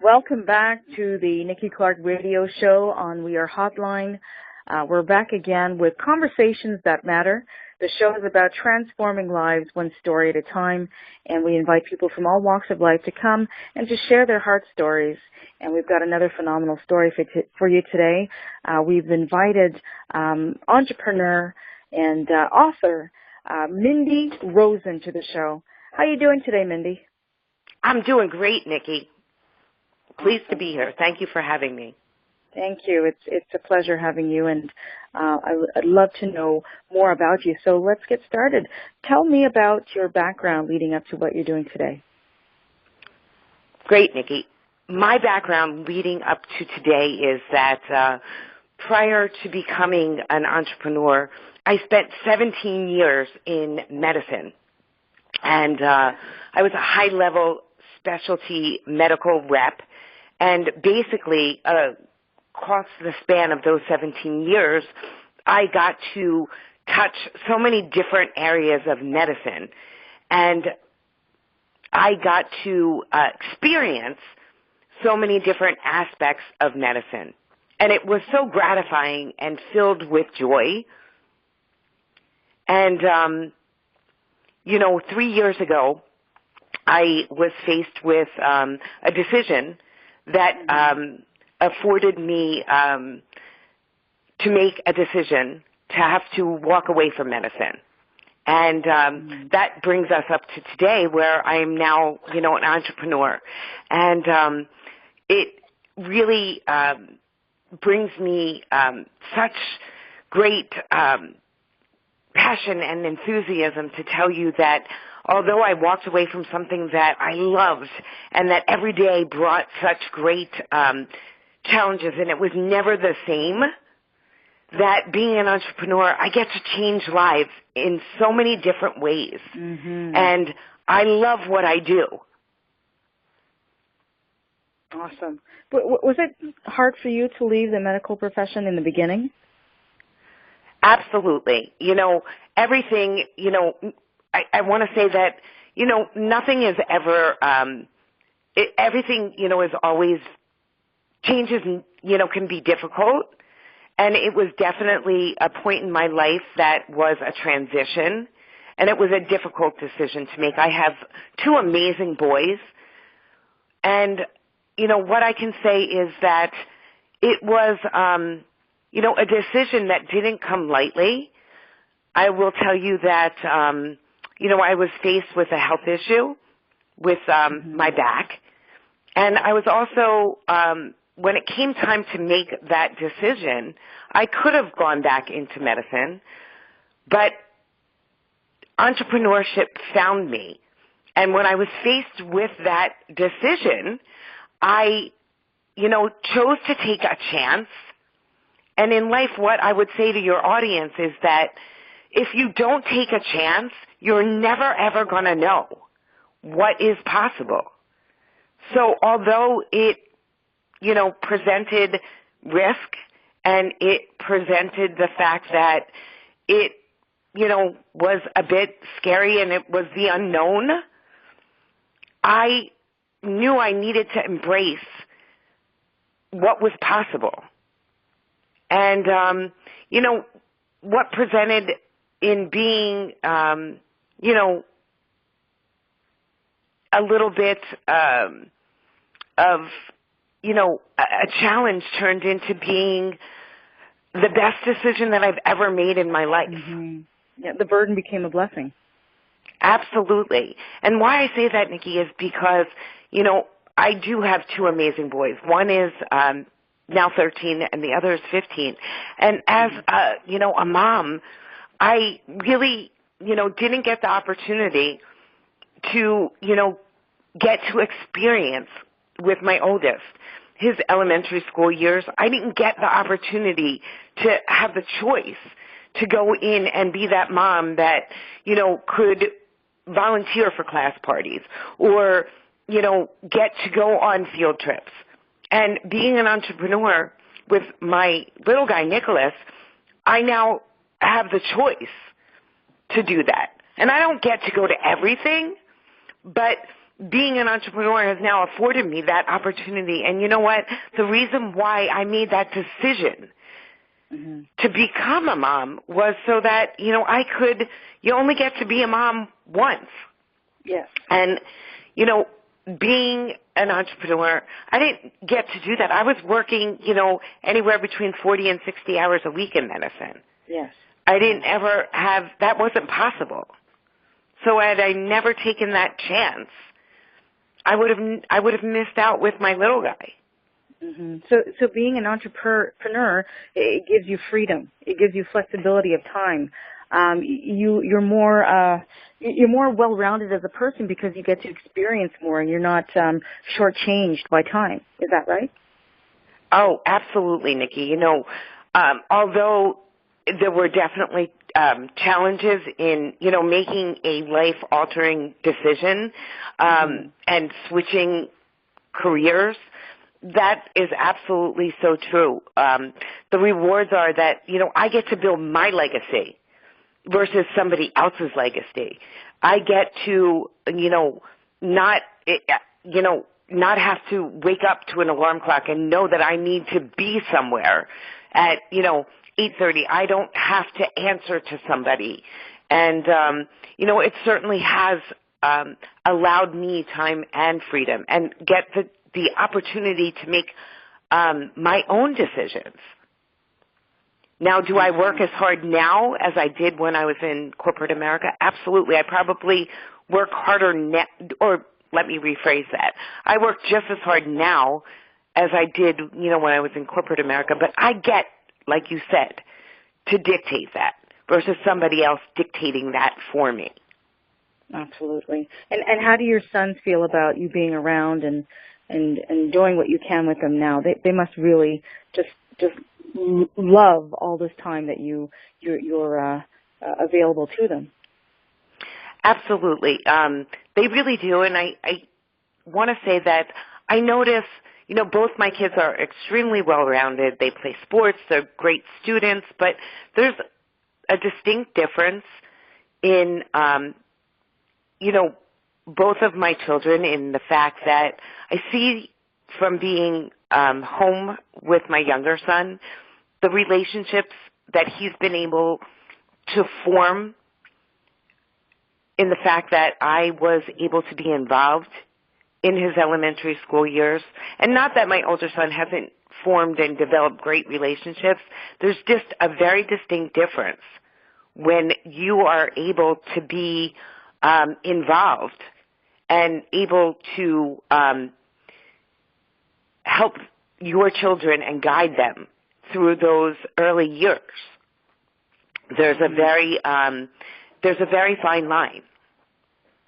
Welcome back to the Nikki Clarke Radio Show on We Are Hotline. We're back again with Conversations That Matter. The show is about transforming lives one story at a time, and we invite people from all walks of life to come and to share their heart stories. And we've got another phenomenal story for you today. We've invited entrepreneur and author Mindee Rosen to the show. How are you doing today, Mindee? I'm doing great, Nikki. Pleased to be here. Thank you for having me. Thank you. It's a pleasure having you, and I'd love to know more about you. So let's get started. Tell me about your background leading up to what you're doing today. Great, Nikki. My background leading up to today is that prior to becoming an entrepreneur, I spent 17 years in medicine, and I was a high-level specialty medical rep, and basically across the span of those 17 years, I got to touch so many different areas of medicine, and I got to experience so many different aspects of medicine. And it was so gratifying and filled with joy. And, 3 years ago, I was faced with a decision that afforded me to make a decision to have to walk away from medicine. And that brings us up to today, where I am now, an entrepreneur. And it really brings me such great passion and enthusiasm to tell you that although I walked away from something that I loved and that every day brought such great challenges, and it was never the same, that being an entrepreneur, I get to change lives in so many different ways. Mm-hmm. And I love what I do. Awesome. Was it hard for you to leave the medical profession in the beginning? Absolutely. Everything, I want to say that, nothing is ever, everything, is always, changes, can be difficult. And it was definitely a point in my life that was a transition, and it was a difficult decision to make. I have two amazing boys, and, what I can say is that it was, a decision that didn't come lightly. I will tell you that, I was faced with a health issue with my back. And I was also, when it came time to make that decision, I could have gone back into medicine, but entrepreneurship found me. And when I was faced with that decision, I, chose to take a chance. And in life, what I would say to your audience is that if you don't take a chance, you're never, ever going to know what is possible. So although it, presented risk, and it presented the fact that it, was a bit scary and it was the unknown, I knew I needed to embrace what was possible. And, what presented in being, a little bit of, a challenge turned into being the best decision that I've ever made in my life. Mm-hmm. Yeah, the burden became a blessing. Absolutely. And why I say that, Nikki, is because, I do have two amazing boys. One is now 13 and the other is 15. And as, a mom, I really, didn't get the opportunity to, get to experience with my oldest his elementary school years. I didn't get the opportunity to have the choice to go in and be that mom that, could volunteer for class parties or, get to go on field trips. And being an entrepreneur with my little guy, Nicholas, I now have the choice to do that. And I don't get to go to everything, but being an entrepreneur has now afforded me that opportunity. And you know what? The reason why I made that decision to become a mom was so that, you only get to be a mom once. Yes. And, being an entrepreneur, I didn't get to do that. I was working, anywhere between 40 and 60 hours a week in medicine. Yes. I didn't ever that wasn't possible. So had I never taken that chance, I would have missed out with my little guy. Mm-hmm. So being an entrepreneur, it gives you freedom. It gives you flexibility of time. You're more well-rounded as a person because you get to experience more, and you're not shortchanged by time. Is that right? Oh, absolutely, Nikki. Although there were definitely challenges in, making a life-altering decision and switching careers. That is absolutely so true. The rewards are that, I get to build my legacy versus somebody else's legacy. I get to, not have to wake up to an alarm clock and know that I need to be somewhere at, 8:30. I don't have to answer to somebody. And, it certainly has allowed me time and freedom and get the opportunity to make my own decisions. Now, do I work as hard now as I did when I was in corporate America? Absolutely. I probably work harder now, or let me rephrase that. I work just as hard now as I did, when I was in corporate America, but I get, like you said, to dictate that versus somebody else dictating that for me. Absolutely. And how do your sons feel about you being around and doing what you can with them now? They must really just love all this time that you're available to them. Absolutely. They really do, and I want to say that I notice, both my kids are extremely well-rounded. They play sports. They're great students, but there's a distinct difference in, both of my children in the fact that I see from being home with my younger son, the relationships that he's been able to form in the fact that I was able to be involved in his elementary school years. And not that my older son hasn't formed and developed great relationships. There's just a very distinct difference when you are able to be involved and able to help your children and guide them through those early years. There's a very fine line.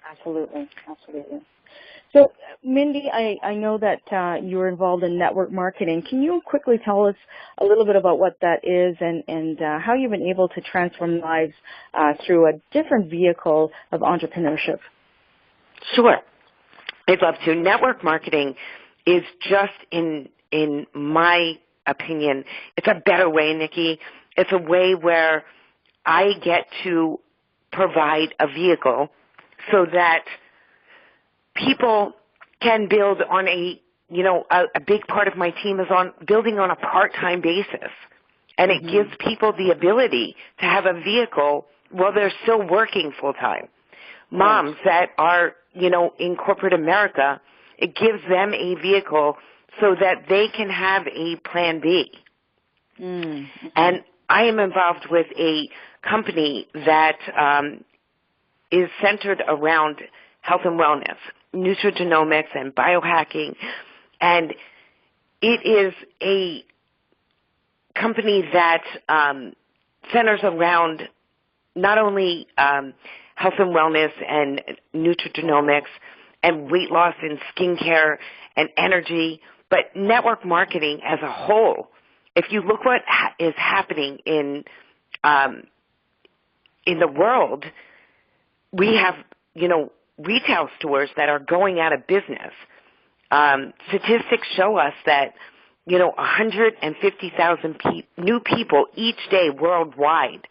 Absolutely. So, Mindee, I know that you're involved in network marketing. Can you quickly tell us a little bit about what that is and how you've been able to transform lives through a different vehicle of entrepreneurship? Sure. I'd love to. Network marketing is just, in my opinion, it's a better way, Nikki. It's a way where I get to provide a vehicle so that people can build on a big part of my team is on building on a part-time basis. And it gives people the ability to have a vehicle while they're still working full-time. Moms that are, in corporate America, it gives them a vehicle so that they can have a plan B. Mm-hmm. And I am involved with a company that is centered around health and wellness, nutrigenomics and biohacking. And it is a company that centers around not only health and wellness and nutrigenomics and weight loss and skincare and energy, but network marketing as a whole. If you look what is happening in the world, we have, retail stores that are going out of business. Statistics show us that, 150,000 new people each day worldwide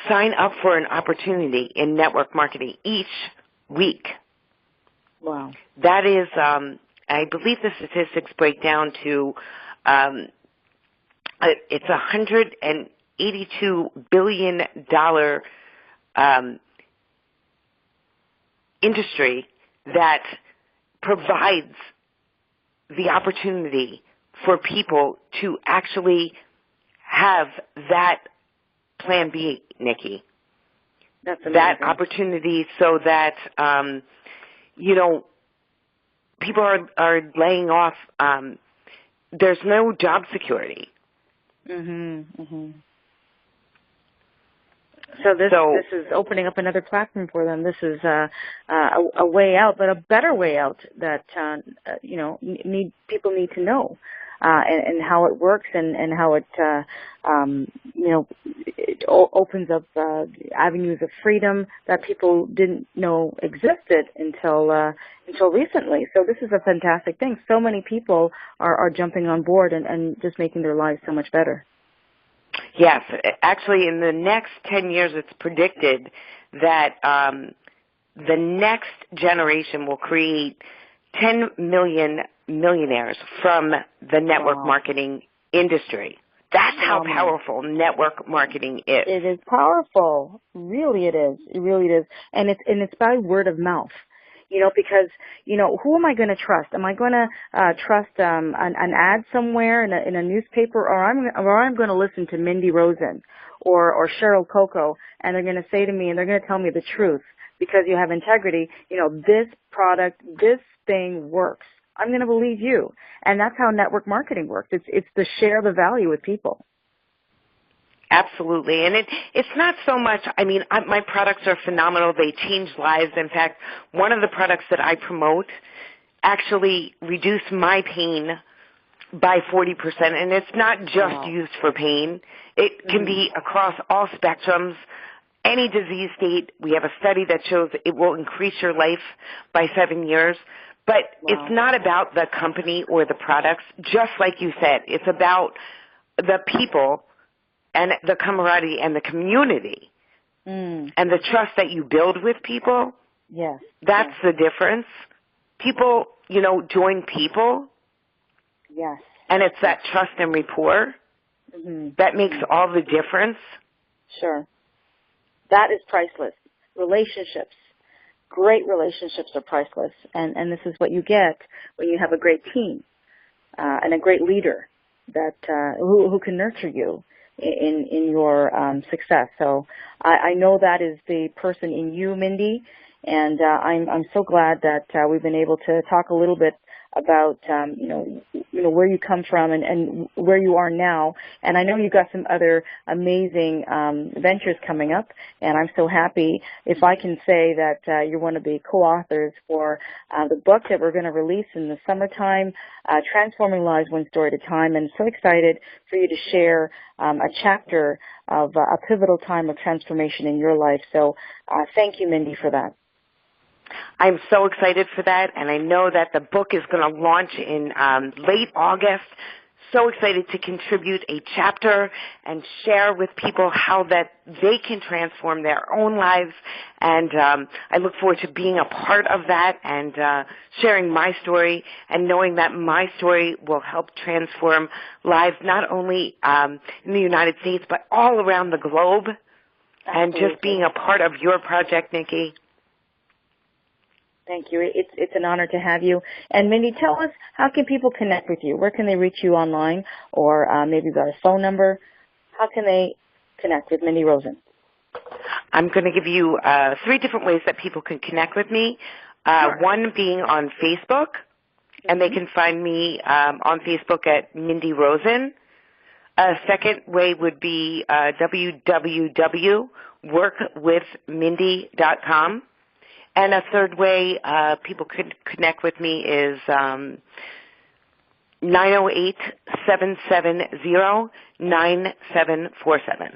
sign up for an opportunity in network marketing each week. That is, I believe the statistics break down to, it's $182 billion industry that provides the opportunity for people to actually have that plan B, Nikki. That's amazing. That opportunity so that, people are laying off. There's no job security. So this is opening up another platform for them. This is a way out, but a better way out that people need to know, and how it works and how it it opens up avenues of freedom that people didn't know existed until recently. So this is a fantastic thing. So many people are jumping on board and just making their lives so much better. Yes. Actually, in the next 10 years, it's predicted that the next generation will create 10 million millionaires from the network marketing industry. That's how powerful network marketing is. It is powerful. Really it is. It really is. And it's by word of mouth. Because, who am I going to trust? Am I going to trust an ad somewhere in a newspaper, or I'm going to listen to Mindee Rosen or Cheryl Coco, and they're going to say to me, and they're going to tell me the truth because you have integrity, this product, this thing works. I'm going to believe you. And that's how network marketing works. It's to share the value with people. Absolutely. And it's not so much, my products are phenomenal. They change lives. In fact, one of the products that I promote actually reduce my pain by 40%. And it's not just used for pain. It can be across all spectrums, any disease state. We have a study that shows it will increase your life by 7 years. But it's not about the company or the products. Just like you said, it's about the people and the camaraderie and the community and the trust that you build with people. Yes. That's the difference. People, join people. Yes. And it's that trust and rapport that makes all the difference. Sure. That is priceless. Relationships. Great relationships are priceless. And this is what you get when you have a great team and a great leader that who can nurture you in your success. So I know that is the person in you, Mindee, and I'm so glad that we've been able to talk a little bit about where you come from and where you are now. And I know you've got some other amazing ventures coming up, and I'm so happy if I can say that you're one of the co-authors for the book that we're going to release in the summertime, Transforming Lives One Story at a Time. And so excited for you to share a chapter of a pivotal time of transformation in your life. So thank you, Mindee, for that. I'm so excited for that, and I know that the book is going to launch in late August. So excited to contribute a chapter and share with people how that they can transform their own lives. And I look forward to being a part of that and sharing my story and knowing that my story will help transform lives not only in the United States but all around the globe. Absolutely. And just being a part of your project, Nikki. Thank you. It's an honor to have you. And Mindee, tell us, how can people connect with you? Where can they reach you online, or maybe you've got a phone number? How can they connect with Mindee Rosen? I'm going to give you 3 different ways that people can connect with me. Sure. One being on Facebook, and they can find me on Facebook at Mindee Rosen. A second way would be www.workwithmindee.com. And a third way people could connect with me is 908-770-9747.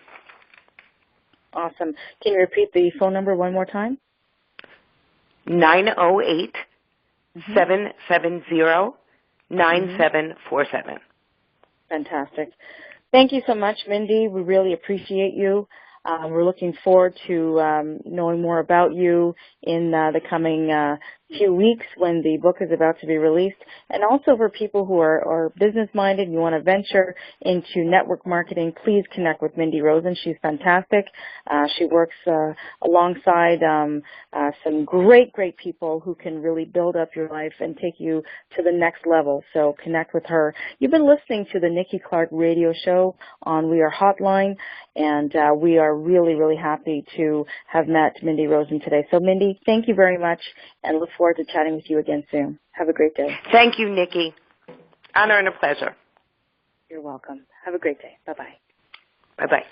Awesome. Can you repeat the phone number one more time? 908-770-9747. Fantastic. Thank you so much, Mindee. We really appreciate you. We're looking forward to knowing more about you in the coming few weeks when the book is about to be released, and also for people who are business-minded and you want to venture into network marketing, please connect with Mindee Rosen. She's fantastic. She works alongside some great people who can really build up your life and take you to the next level, so connect with her. You've been listening to the Nikki Clarke Radio Show on We Are Hotline, and we are really happy to have met Mindee Rosen today. So, Mindee, thank you very much, and look forward to chatting with you again soon. Have a great day. Thank you, Nikki. Honor and a pleasure. You're welcome. Have a great day. Bye-bye. Bye-bye.